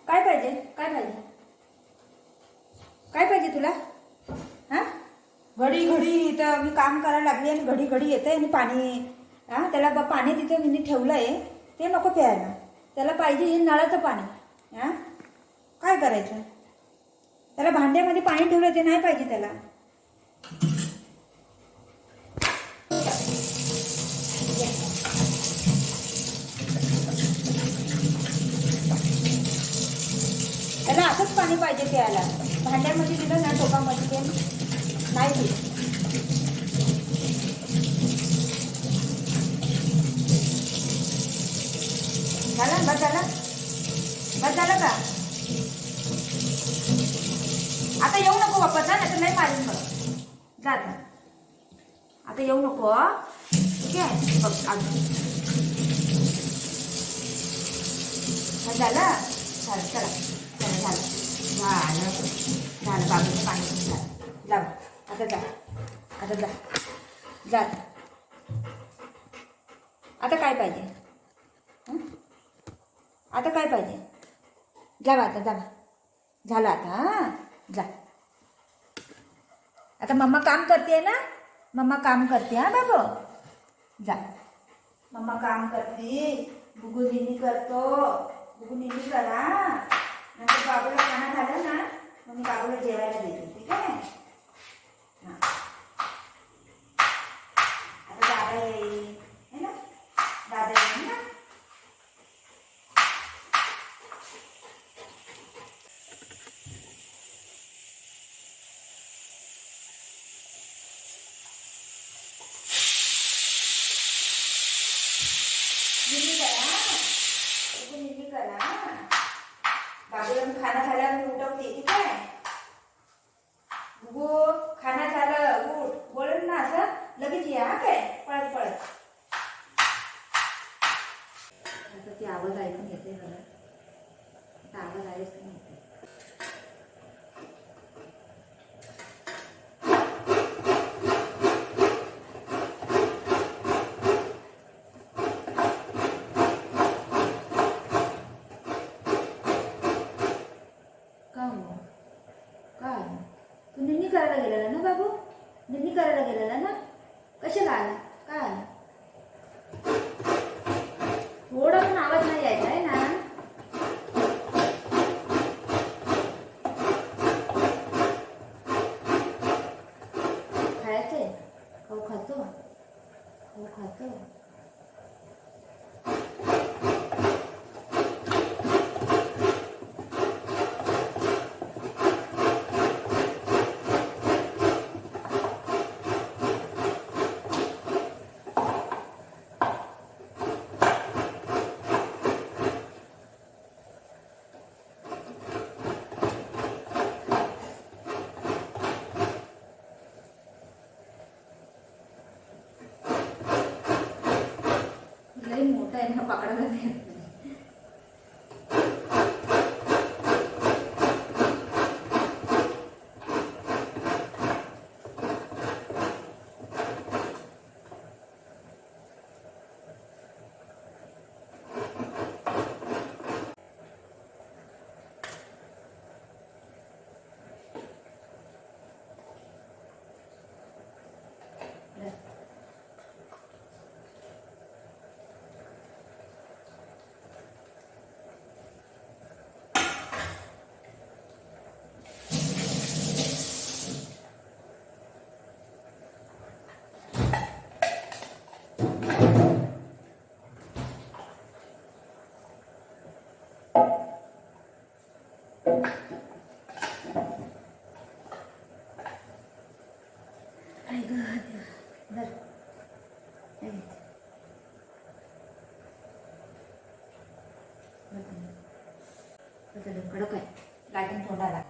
काय पाहिजे? काय पाहिजे? काय पाहिजे तुला? हां, घडी घडी इथं मी काम करायला लागली आणि घडी घडी येते आणि पाणी, हां त्याला पाणी तिथं मी ठेवलं आहे, ते नको प्यायला. त्याला पाहिजे हे नळाचं पाणी. हां, काय करायचं? त्याला भांड्यामध्ये पाणी ठेवलं, ते नाही पाहिजे त्याला. त्याला असंच पाणी पाहिजे प्यायला. भांड्यामध्ये दिलं ना, टोपामध्ये, ते नाही पीत. झालं बस झालं? बस झालं का? आता येऊ नको वापस, ना तर नाही मारेन बघ. जा आता येऊ नको. ठीक आहे बघ. झालं झालं, चला चला, झालं झालं झालं. बाबूचं पाणी पण झालं. जा आता, जा आता, जा जा. आता काय पाहिजे? आता काय पाहिजे? जावा आता, जावा. झालं आता. हां, जा आता. मम्मा काम करते ना, मम्मा काम करते. हां बाबू, जा. मम्मा काम करते, बुगू निनी करतो. बुगू निनी करा. नंतर बाबूला खाना झालं ना, मग मी बाबूला जेवायला देते. ठीक आहे? हां, आता दादा येईल है ना, दादा येईल ना. निनी करा, बुगू निनी करा. बाबूला मी खाना झाल्यावर मी उठवते. ठीक आहे? बुगू खाना झालं, उठ. बोलत ना असं लगेच या. काय पळत पळत. आता ती आवाज ऐकून येते मला. आता आवाज आलेच नाही येते. का हो? काय तू निन्नी करायला गेलेला ना बाबू? निन्नी करायला गेलेला ना? कशाला आला? काय आला? थोडा पण आवाज नाही यायचा आहे ना. खायचंय? खाऊ खातो? खाऊ खातो? लई मोठा आहे ना, पकडायला नाही. कडक आहे, लागेल तोंडाला.